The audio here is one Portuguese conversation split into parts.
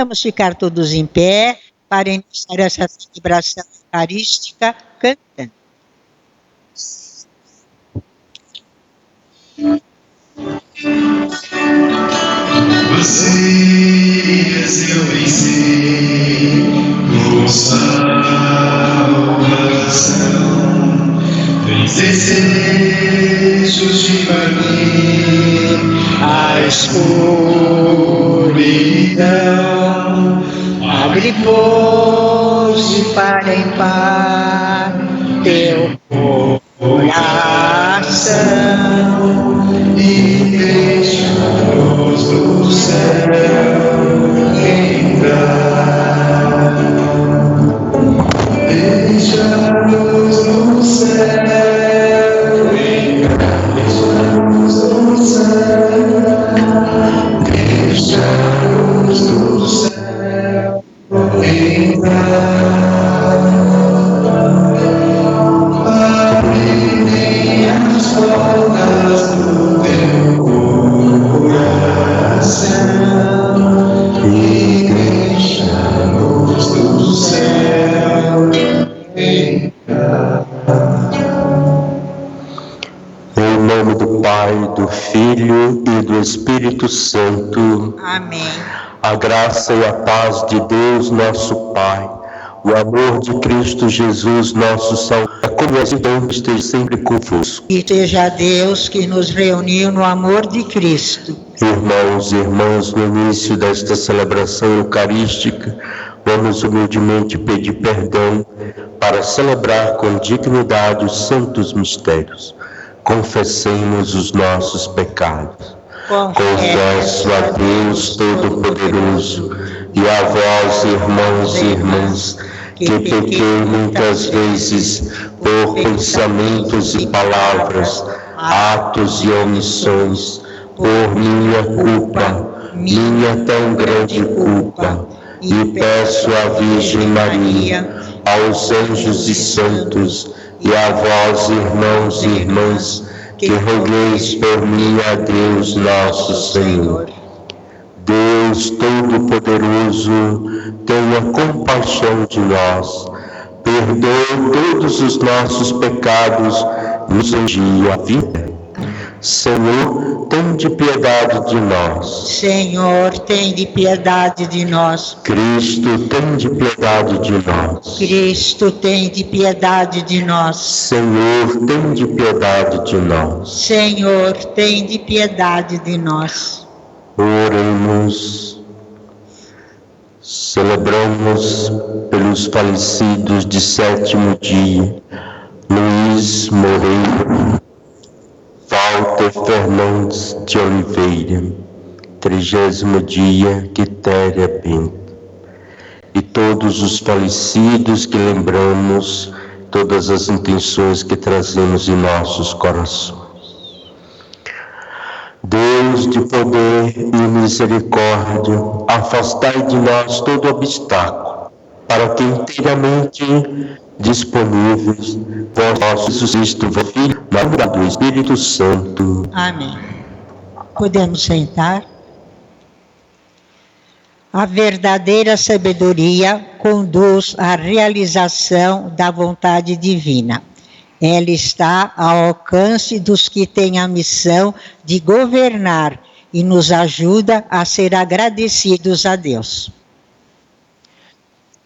Vamos ficar todos em pé para iniciar essa celebração eucarística cantando. Você é seu ensino, salvação, desejos de banir a escuridão, Abre, pois, de par em par teu coração e deixa-nos do céu entrar. Deixa-nos no céu entrar. Deixa-nos no céu. Deixa-nos no céu entrar. Abrirem as portas do teu coração e deixa-nos do céu entrar. Em nome do Pai, do Filho e do Espírito Santo. Amém. A graça e a paz de Deus, nosso Pai, o amor de Cristo Jesus, nosso Salvador, a comunhão esteja sempre convosco. E seja Deus que nos reuniu no amor de Cristo. Irmãos e irmãs, no início desta celebração eucarística, vamos humildemente pedir perdão para celebrar com dignidade os santos mistérios. Confessemos os nossos pecados. Confesso a Deus Todo-Poderoso e a vós, irmãos e irmãs, que pequei muitas vezes por pensamentos e palavras, atos e omissões, por minha culpa, minha tão grande culpa, e peço à Virgem Maria, aos anjos e santos, e a vós, irmãos e irmãs, que rogueis por mim a Deus nosso Senhor. Deus Todo-Poderoso, tenha compaixão de nós, perdoe todos os nossos pecados, nos envie a vida. Senhor, tende piedade de nós. Senhor, tende piedade de nós. Cristo, tende piedade de nós. Cristo, tende piedade de nós. Senhor, tende piedade de nós. Senhor, tende piedade de nós. Oremos. Celebramos pelos falecidos de 7º dia, Luiz Moreira, Walter Fernandes de Oliveira, 30º dia, Quitéria Bento. E todos os falecidos que lembramos, todas as intenções que trazemos em nossos corações. Deus de poder e misericórdia, afastai de nós todo obstáculo, para que inteiramente disponíveis por nosso Cristo, Filho, na unidade do Espírito Santo. Amém. Podemos sentar? A verdadeira sabedoria conduz à realização da vontade divina. Ela está ao alcance dos que têm a missão de governar e nos ajuda a ser agradecidos a Deus.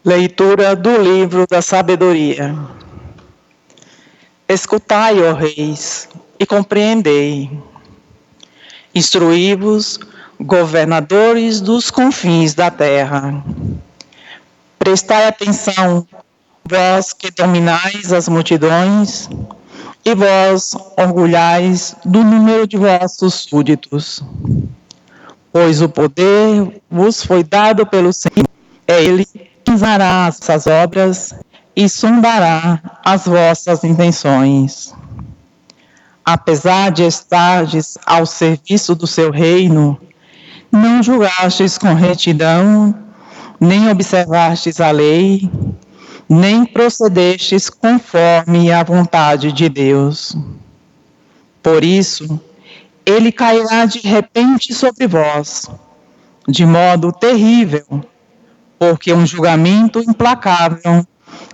Leitura do livro da sabedoria. Escutai, ó reis, e compreendei. Instruí-vos, governadores dos confins da terra. Prestai atenção, vós que dominais as multidões, e vós orgulhais do número de vossos súditos. Pois o poder vos foi dado pelo Senhor, é Ele que usará essas obras e sondará as vossas intenções. Apesar de estardes ao serviço do seu reino, não julgastes com retidão, nem observastes a lei, nem procedestes conforme a vontade de Deus. Por isso, ele cairá de repente sobre vós, de modo terrível, porque um julgamento implacável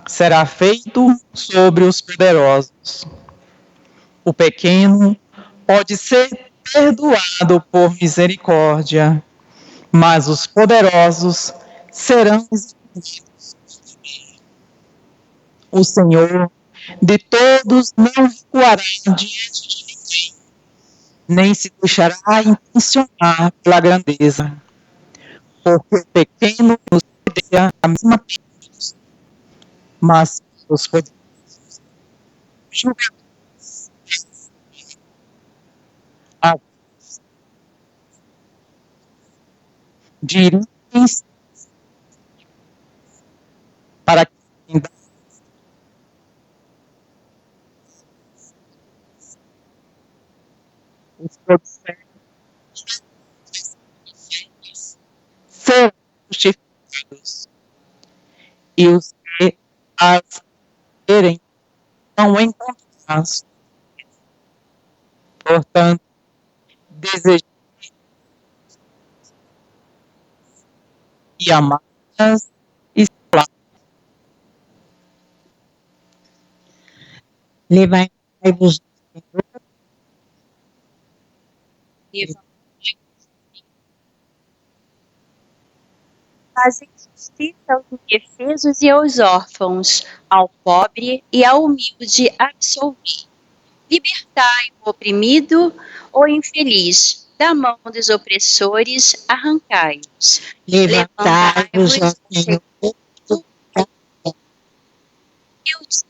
será feito sobre os poderosos. O pequeno pode ser perdoado por misericórdia, mas os poderosos serão executivos. O Senhor de todos não recuará diante de ninguém, nem se deixará impressionar pela grandeza, porque o pequeno nos odeia a mesma coisa, mas os poderosos julgarão a dirigem-se para que os poderosos serão justificados, e os que as querem não encontrarão. Portanto, desejai e amá-las e Levai-vos Fazem justiça aos indefesos e aos órfãos, ao pobre e ao humilde absolvi. Libertai o oprimido ou infeliz, da mão dos opressores arrancai-os. levantai-vos, ó Senhor. Eu disse,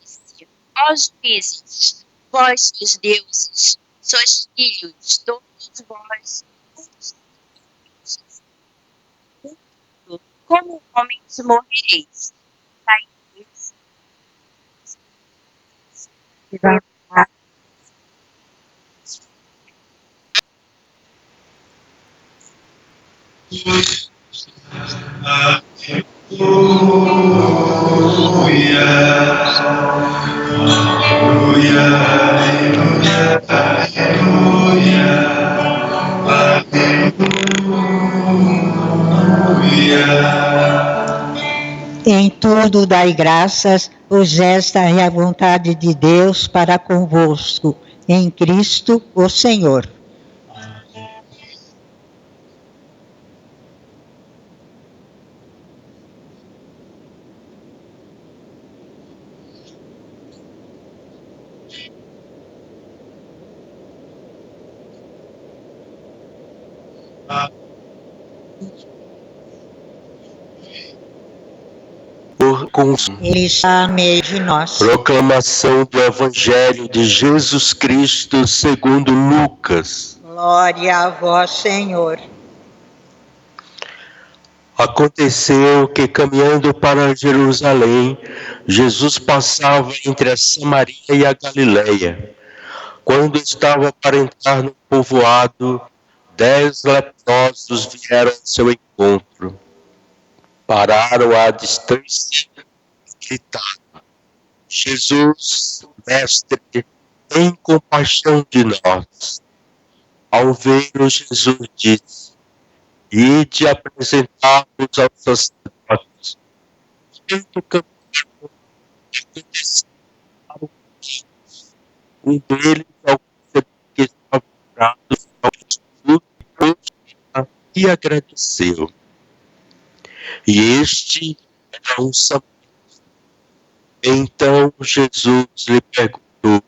ó juízes, vós os deuses, sois filhos, todos vós, como homens morrereis. Em tudo dai graças, pois esta é a vontade de Deus para convosco, em Cristo o Senhor. Ele está no meio de nós. Proclamação do Evangelho de Jesus Cristo segundo Lucas. Glória a vós, Senhor. Aconteceu que, caminhando para Jerusalém, Jesus passava entre a Samaria e a Galileia. Quando estava para entrar no povoado, 10 leprosos vieram ao seu encontro. Pararam à distância e gritaram: Jesus, mestre, tem compaixão de nós. Ao vê-lo, Jesus disse: ide apresentar-vos aos sacerdotes. Tendo caminhado, aconteceu para um deles, ao perceber que estava curado, e agradeceu. E este era um samaritano. Então Jesus lhe perguntou: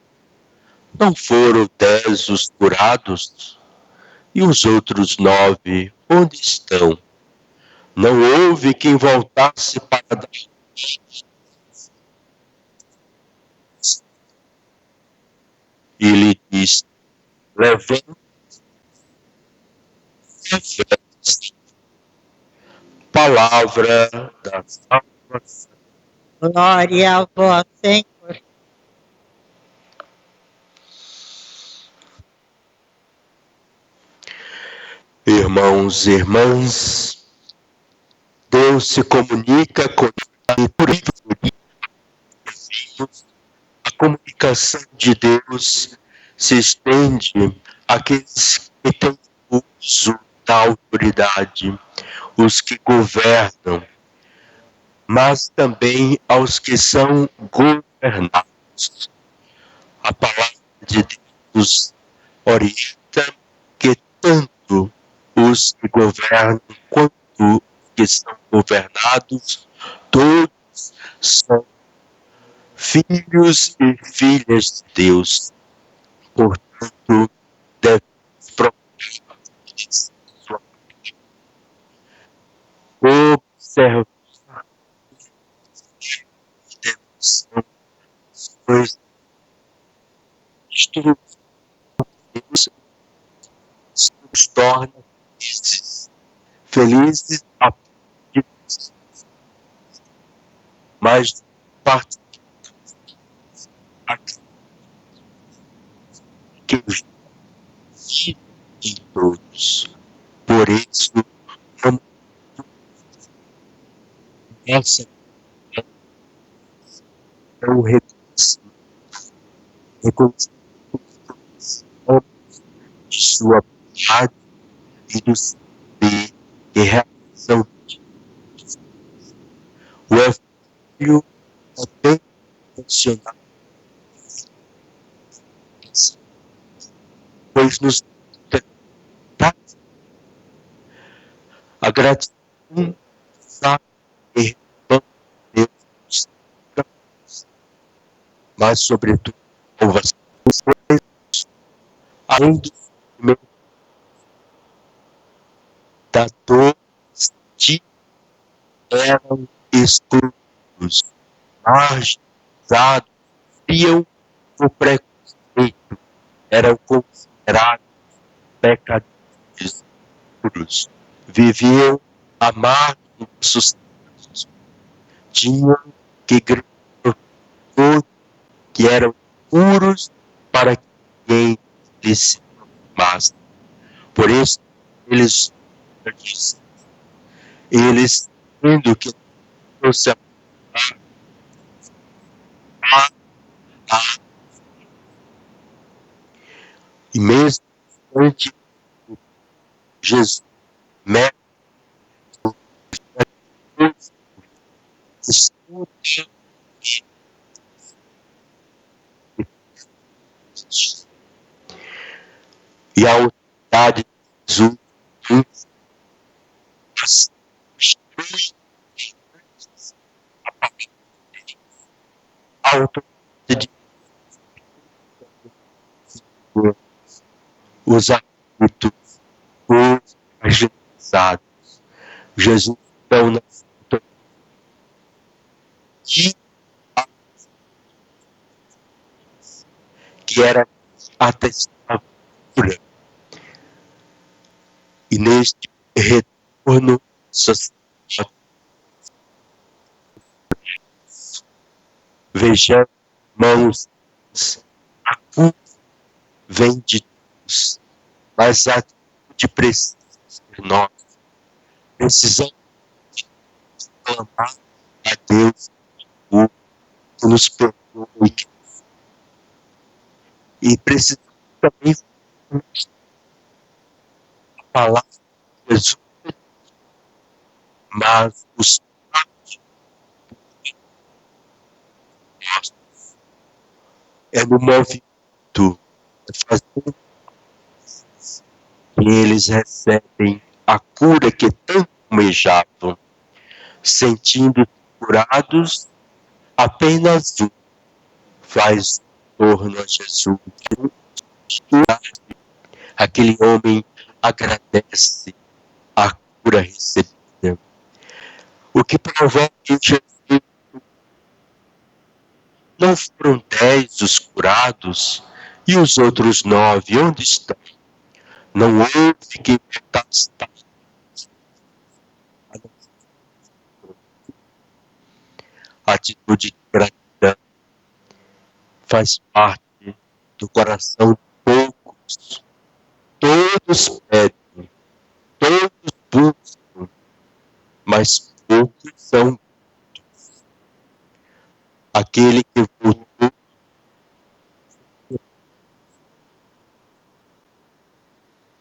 não foram 10 os curados? E os outros 9, onde estão? Não houve quem voltasse para dar. E lhe disse: levante-se. Palavra da salvação. Glória a vós, Senhor. Irmãos e irmãs, Deus se comunica com a comunicação de Deus se estende àqueles que têm uso da autoridade, os que governam, mas também aos que são governados. A palavra de Deus orienta que tanto os que governam quanto os que são governados, todos são filhos e filhas de Deus. Portanto, devemos procurar sua observar devoção, pois isto nos torna felizes a mas parte que os de todos. Por isso, não essa é o reconhecimento de sua bondade e do seu poder e realização. O Evangelho é bem mencionado, pois nos dá a gratidão sabe e Deus, mas sobretudo além do sofrimento da dor de eram excluídos, marginalizados, viam o preconceito, eram considerados pecadores puros, viviam à margem da sociedade, tinham que gritar que eram puros para que ninguém lhes se aproximasse. Por isso, eles tendo que não se e mesmo antes Jesus médico e a autoridade de Jesus a autoridade de os adultos, os marginalizados. Jesus então na que era atestada pura. E neste retorno social, vejamos, irmãos, a culpa vem de Deus, mas a atitude precisa ser nossa. Precisamos clamar a Deus que nos perdoe e precisamos também a palavra de Jesus, mas os é no movimento, fazendo que eles recebem a cura que tanto almejavam, sentindo curados, apenas um faz torno a Jesus. Aquele homem agradece a cura recebida. O que provoca em Jesus não foram 10 os curados e os outros 9, onde estão? Não houve que metastar. A atitude de gratidão faz parte do coração de poucos. Todos pedem, todos buscam, mas poucos são. Aquele que voltou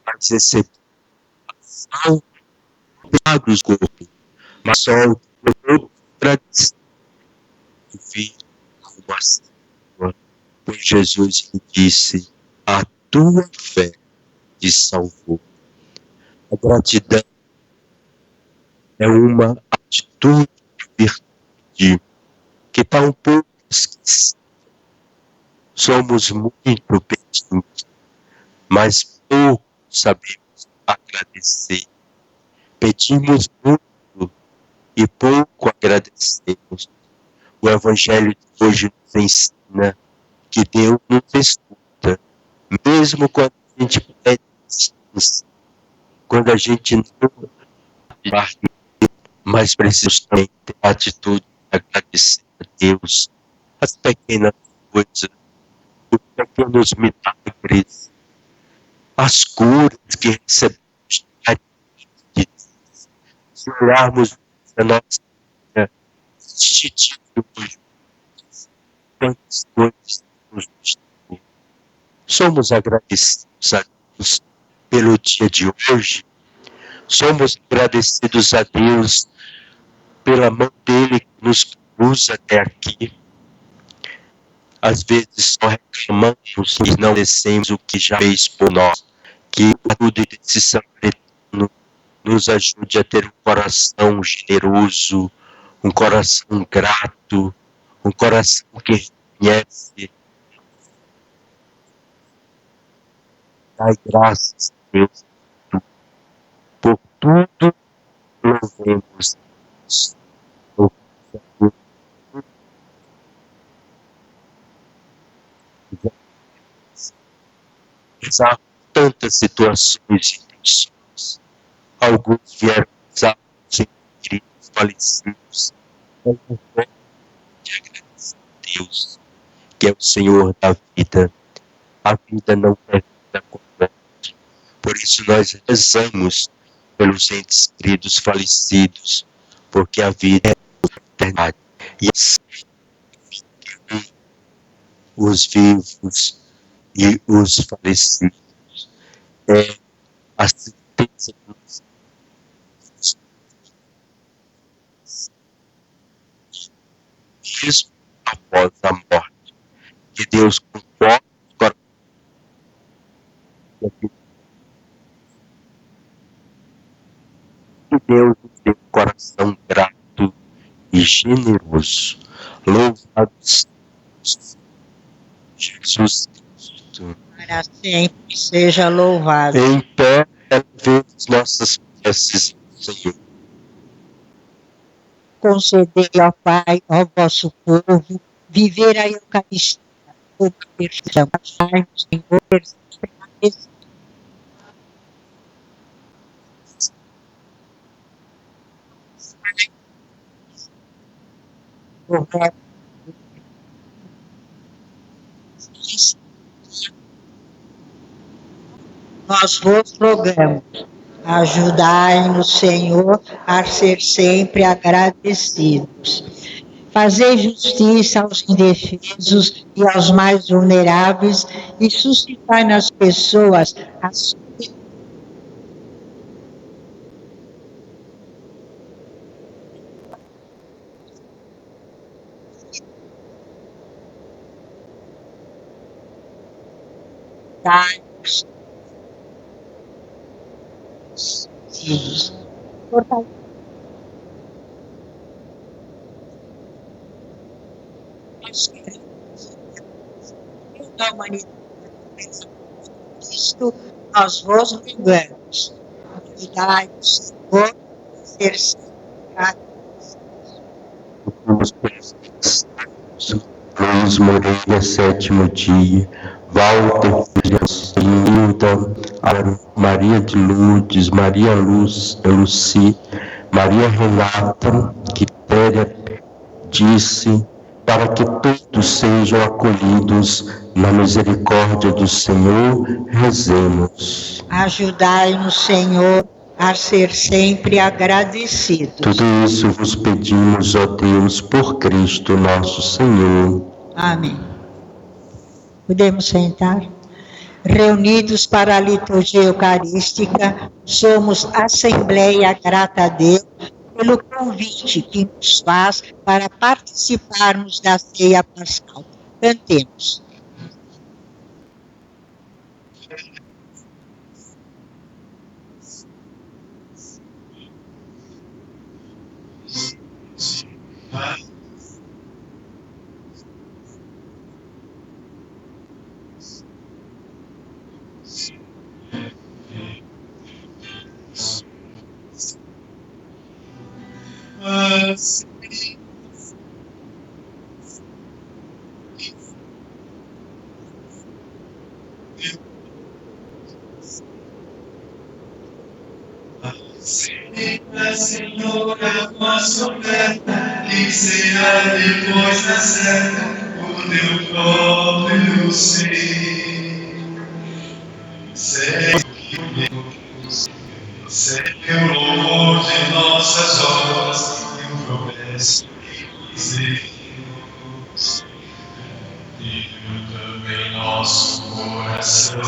para receber a salvação dos corpos, mas só o que agradecer de vir como a pois Jesus lhe disse: a tua fé te salvou. A gratidão é uma atitude de virtude que está um pouco esquecida. Somos muito pedintes, mas pouco sabemos agradecer. Pedimos muito e pouco agradecemos. O Evangelho de hoje nos ensina que Deus nos escuta, mesmo quando a gente pede distância, quando a gente não parte, mas precisamos também ter a atitude de agradecer a Deus as pequenas coisas, os pequenos milagres, as curas que recebemos de Deus. Se olharmos a nossa vida, instituímos tantas coisas nos mostrou. Somos agradecidos a Deus pelo dia de hoje. Somos agradecidos a Deus pela mão dele que nos usa até aqui. Às vezes só reclamamos e não agradecemos o que já fez por nós. Que a ajuda desse samaritano nos ajude a ter um coração generoso, um coração grato, um coração que reconhece. Dai graças a Deus por tudo que louvemos. Há tantas situações e tensões. Alguns vieram usar queridos falecidos. Eu não posso agradecer a Deus, que é o Senhor da vida. A vida não é vida com a morte. Por isso nós rezamos pelos entes queridos falecidos, porque a vida é a eternidade. E assim, os vivos e os falecidos é a certeza de mesmo após a morte, que Deus conforta o coração. Que Deus nos dê um coração grato e generoso. Louvado seja Jesus Cristo. Para sempre seja louvado. Em pé, elevemos nossas preces, Senhor. Concedei, ó Pai, ao vosso povo, viver a Eucaristia como perfeição. Achai-nos, Senhor, permanecer. Nós vos rogamos, ajudai-nos, Senhor, a ser sempre agradecidos. Fazei justiça aos indefesos e aos mais vulneráveis e suscitai nas pessoas a solidariedade. Da humanidade, Cristo, nós vos rogamos. Ajudai-nos, Senhor, a ser sempre agradecidos. Luiz Moreira, sétimo dia. Walter, Linda, Maria de Lourdes, Maria Luci, Maria Renata, Quitéria disse, para que todos sejam acolhidos na misericórdia do Senhor, rezemos. Ajudai-nos, Senhor, a ser sempre agradecidos. Tudo isso vos pedimos, ó Deus, por Cristo nosso Senhor. Amém. Podemos sentar? Reunidos para a liturgia eucarística, somos Assembleia Grata a Deus, pelo convite que nos faz para participarmos da ceia pascal. Cantemos. Senhora, nossa oferta, e será depois da certa o teu próprio ser. Segue o louvor de nossas obras e o progresso que fizemos. E também nosso coração.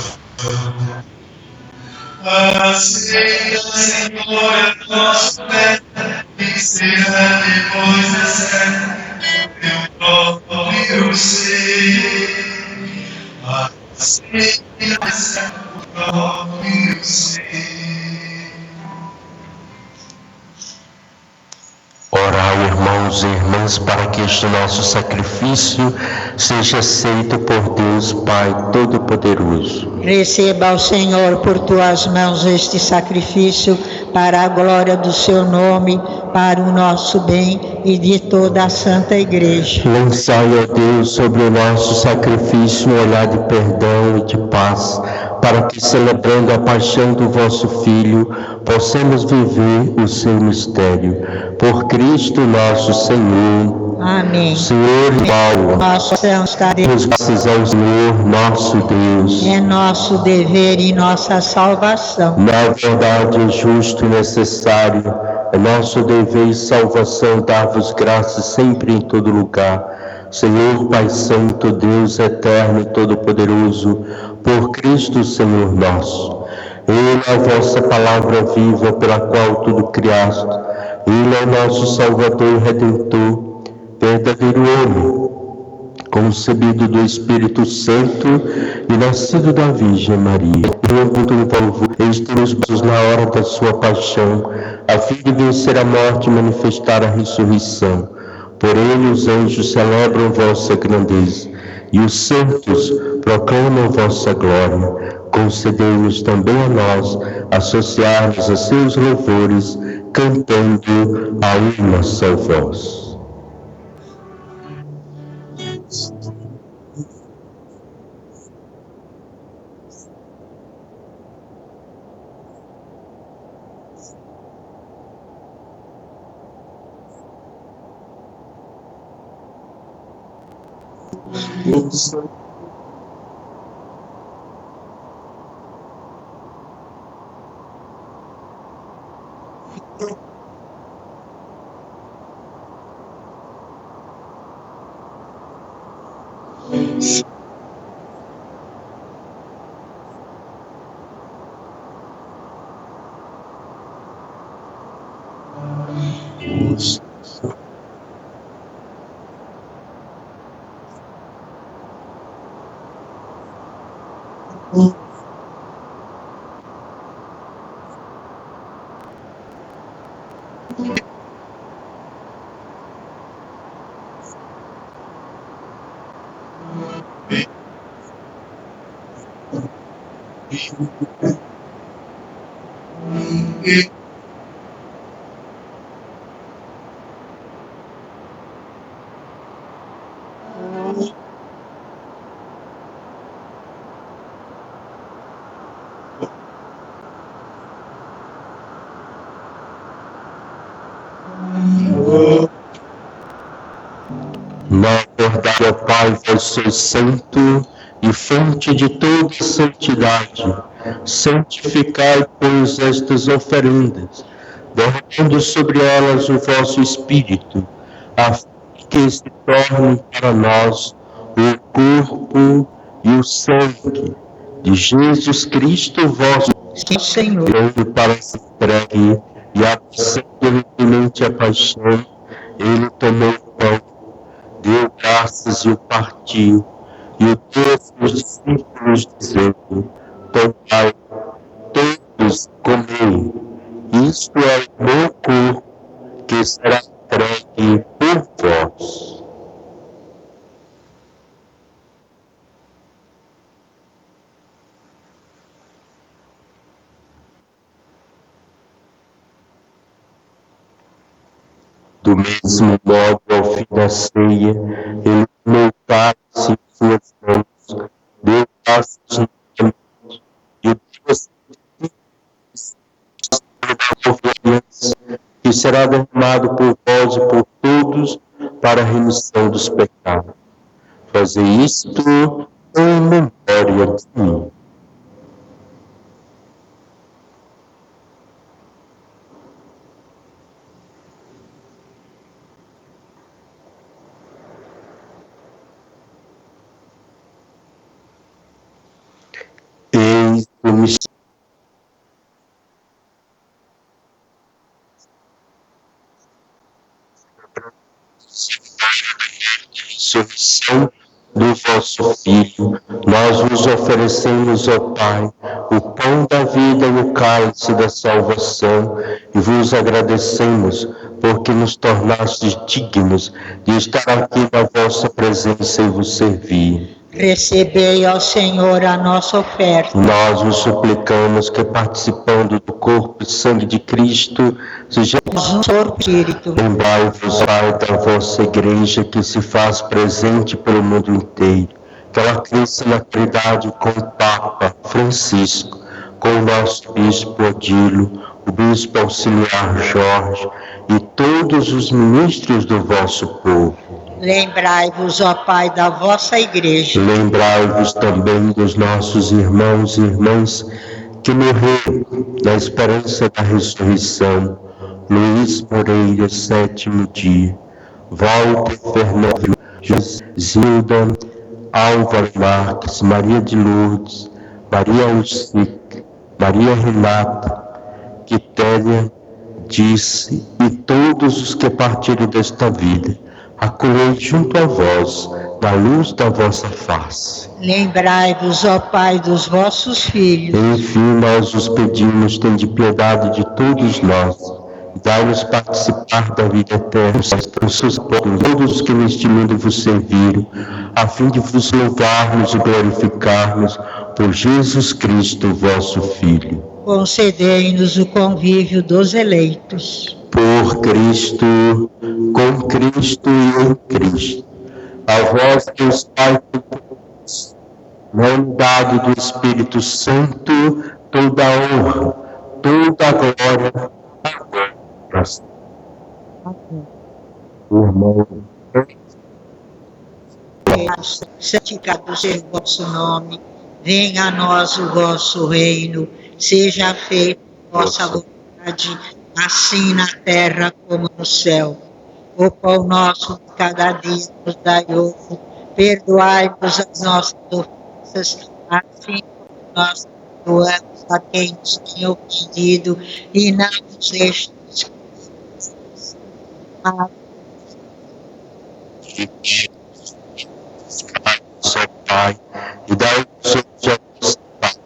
Aceita, Senhor, a nossa oferta, e será depois da certa teu próprio ser. Aceita o próprio ser. Orai, irmãos e irmãs, para que este nosso sacrifício seja aceito por Deus Pai Todo-Poderoso. Receba ao Senhor por tuas mãos este sacrifício para a glória do seu nome, para o nosso bem e de toda a Santa Igreja. Lançai, ó Deus, sobre o nosso sacrifício um olhar de perdão e de paz, para que, celebrando a paixão do vosso Filho, possamos viver o seu mistério. Por Cristo nosso Senhor. Amém. Senhor Paulo, Nossa demos graças ao Senhor nosso Deus. é nosso dever e nossa salvação. Na verdade, é justo e necessário, é nosso dever e salvação dar-vos graças sempre em todo lugar. Senhor Pai Santo, Deus eterno e todo-poderoso, por Cristo Senhor nosso. Ele é a vossa palavra viva pela qual tudo criaste. Ele é o nosso Salvador e Redentor, verdadeiro homem, concebido do Espírito Santo e nascido da Virgem Maria. Este nos braços na hora da sua paixão, a fim de vencer a morte e manifestar a ressurreição. Por ele os anjos celebram vossa grandeza, e os santos proclamam vossa glória. Concedei-nos também a nós associar-nos a seus louvores, cantando a uma só voz. Na verdade, ó Pai, vós sois santo e fonte de toda santidade. Santificai, pois, estas oferendas, derramando sobre elas o vosso Espírito, a fim que se tornem para nós o corpo e o sangue de Jesus Cristo, vosso Senhor, para se entregue e abraçando livremente a paixão, ele tomou o pão, deu graças e o partiu, e o deu aos seus discípulos, dizendo: tomai, todos comei, isto é o meu corpo, que será entregue por vós. Do mesmo modo, ao fim da ceia, ele tomou o cálice em suas mãos, deu graças novamente, e o deu aos seus discípulos, que será derramado por vós e por todos para a remissão dos pecados. Fazei isto em memória de mim. Eis o mistério da ressurreição do vosso Filho. Nós vos oferecemos, ó Pai, o pão da vida e o cálice da salvação, e vos agradecemos porque nos tornastes dignos de estar aqui na vossa presença e vos servir. Recebei, ó Senhor, a nossa oferta. Nós vos suplicamos que, participando do corpo e sangue de Cristo, sejamos Um corpo espírito. Lembrai-vos, Pai, da vossa Igreja que se faz presente pelo mundo inteiro, que ela cresça na caridade com o Papa Francisco, com o nosso Bispo Odilo, o Bispo Auxiliar Jorge e todos os ministros do vosso povo. Lembrai-vos, ó Pai, da vossa Igreja. Lembrai-vos também dos nossos irmãos e irmãs que morreram na esperança da ressurreição. Luiz Moreira, 7º dia, Walter Fernando, Zilda, Álvaro Marques, Maria de Lourdes, Maria Alcic, Maria Renata, Quitéria, Disse e todos os que partiram desta vida, acolhei junto a vós, da luz da vossa face. Lembrai-vos, ó Pai, dos vossos filhos. Enfim, nós os pedimos, tende piedade de todos nós, dai-nos participar da vida eterna, todos os que neste mundo vos serviram, a fim de vos louvarmos e glorificarmos por Jesus Cristo, vosso Filho. Concedei-nos o convívio dos eleitos. Por Cristo, com Cristo e em Cristo. A vós, Deus Pai, na unidade do Espírito Santo, toda a honra, toda a glória, agora. Irmão, santificado seja o vosso nome, venha a nós o vosso reino, seja feita a vossa vontade, assim na terra como no céu. O pão nosso de cada dia nos dai hoje, perdoai-nos as nossas ofensas, assim como nós perdoamos a quem nos tem ofendido, e não nos deixes Só Pai, e dai-nos hoje a vossa paz,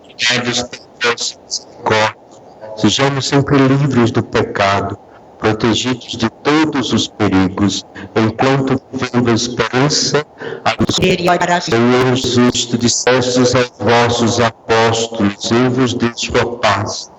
e dai-nos a vossa misericórdia, sejamos sempre livres do pecado, protegidos de todos os perigos, enquanto vivendo a esperança, Senhor Jesus, tu dissestes aos vossos apóstolos, eu vos deixo a paz,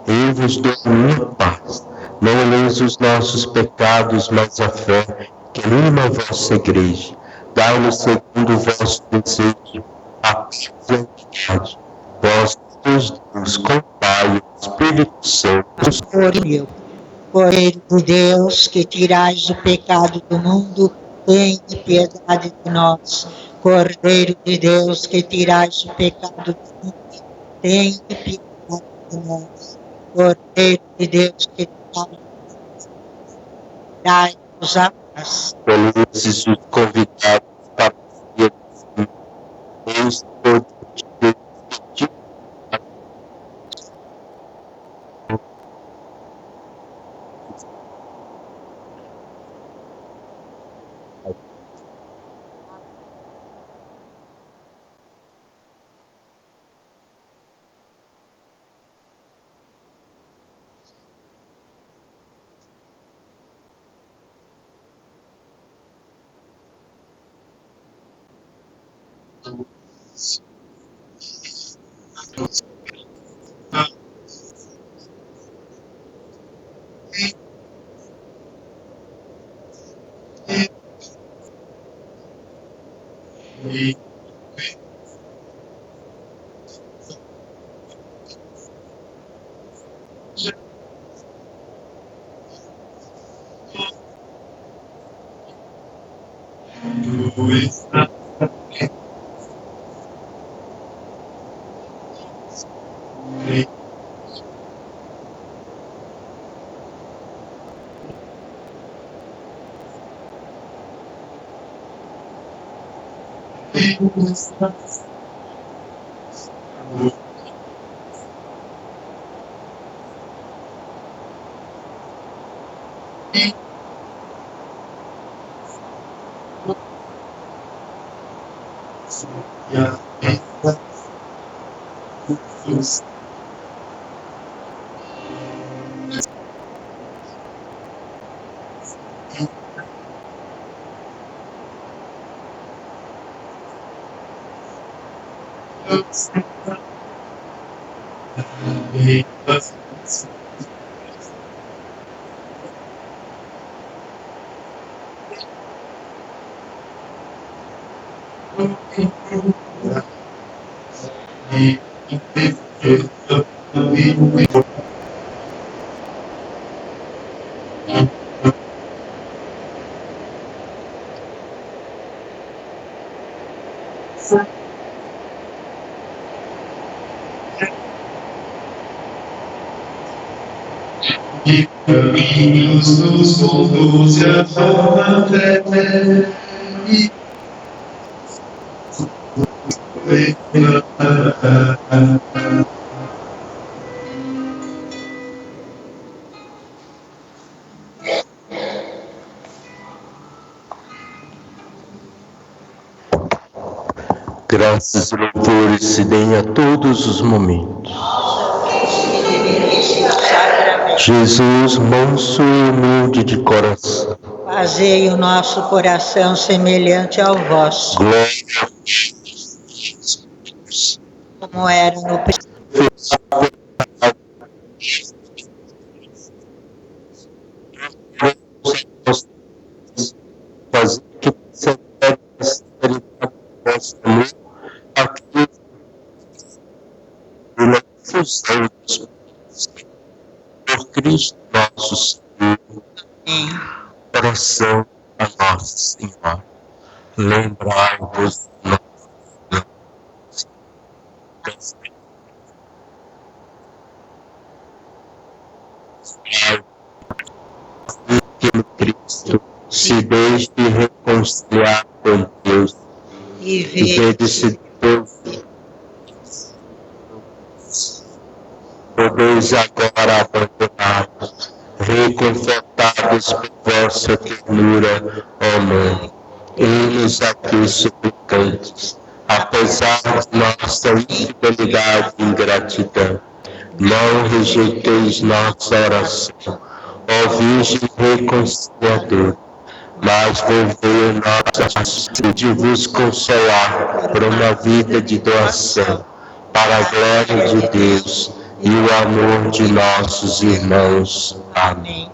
eu vos dou a minha paz. Não oleis os nossos pecados, mas a fé que anima a vossa Igreja. Dai-nos segundo o vosso desejo, a paz e a unidade. Vós, Deus, com o Pai e o Espírito Santo. Cordeiro de Deus, que tirais o pecado do mundo, tenha piedade de nós. Cordeiro de Deus, que tirais o pecado do mundo, tenha piedade de nós. Cordeiro de Deus, que tirais o pecado do mundo, dai-nos a paz. Felizes os convidados para o dia do Senhor. Eis todos os dias. Que caminhos nos conduze à forma eterna e Graças e louvores se deem a todos os momentos. Jesus, manso e humilde de coração, Fazei o nosso coração semelhante ao vosso, glória como era no princípio. fazer que persevere a sinceridade do vosso amor, aqui pela difusão dos bens. Por Cristo nosso Senhor, Amém. oração a Nossa Senhora, lembrai-vos de nós. Que no Cristo se deixe reconciliar com Deus E e vede vede-se Deus. Podeis agora abandonados, reconfortados por vossa ternura, ó Mãe. Eis aqui suplicantes, apesar de nossa infidelidade e ingratidão, não rejeiteis nossa oração, ó Virgem reconciliadora, mas volvei nossa de vos consolar por uma vida de doação, para a glória de Deus e o amor de nossos irmãos. Amém.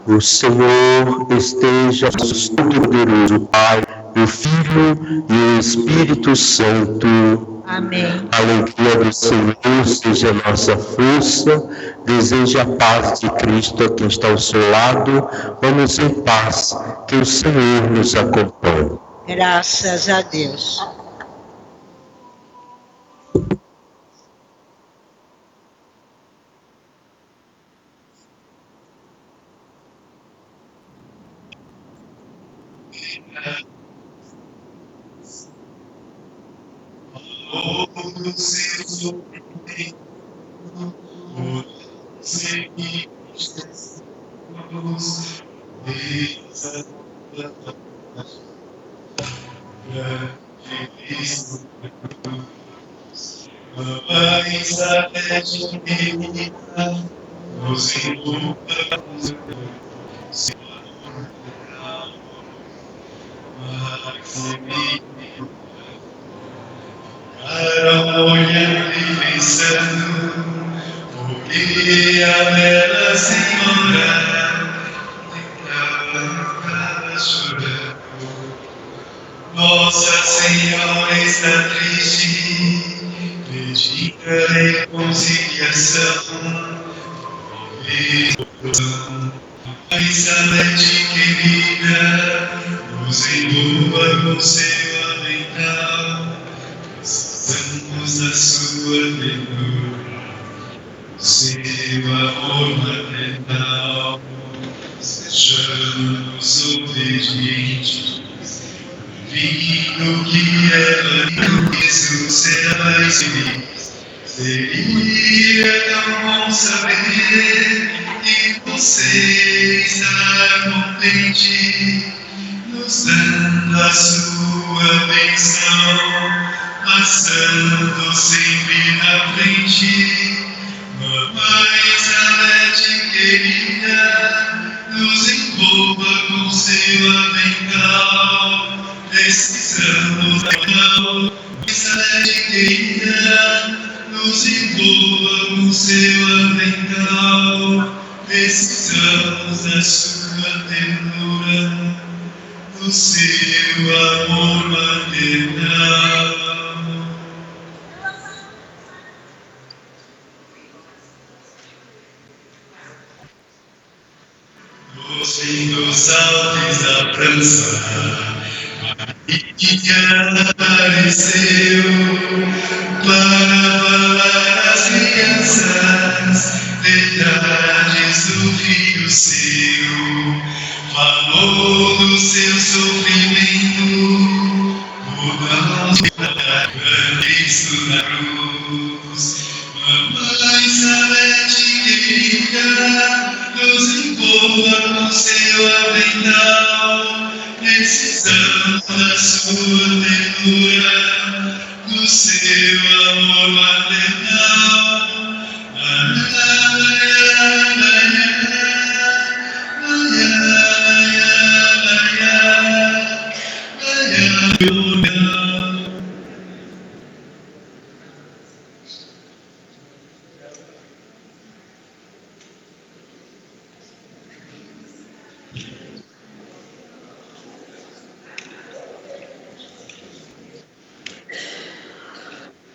O Senhor esteja todo-poderoso, Pai, o Filho e o Espírito Santo. Amém. A alegria do Senhor seja nossa força. Deseje a paz de Cristo a quem está ao seu lado. Vamos em paz, que o Senhor nos acompanhe. Graças a Deus. Para olhar pensando, porque a bela senhora estava chorando. Nossa Senhora está triste, pedindo a reconciliação. Elizabeth querida, nos envolva com seu avental. Precisamos da sua ternura, seu amor maternal. Sejamos obedientes, vindo que ela Jesus será mais feliz. Seria tão bom saber que você está contente, nos dando a sua bênção, passando sempre na frente. Mamãe Elizabeth querida, nos envolva com seu avental. Precisamos da mão, Elizabeth querida, nos envolva com seu avental. Precisamos da sua ternura, do seu amor maternal. Nos lindos altos da França, Maria apareceu para falar às crianças verdades do Filho seu. Falou do seu sofrimento, por nós Cristo na cruz. Mamãe Elizabeth querida, nos envolva com seu avental. Precisamos da sua ternura, do seu amor maternal.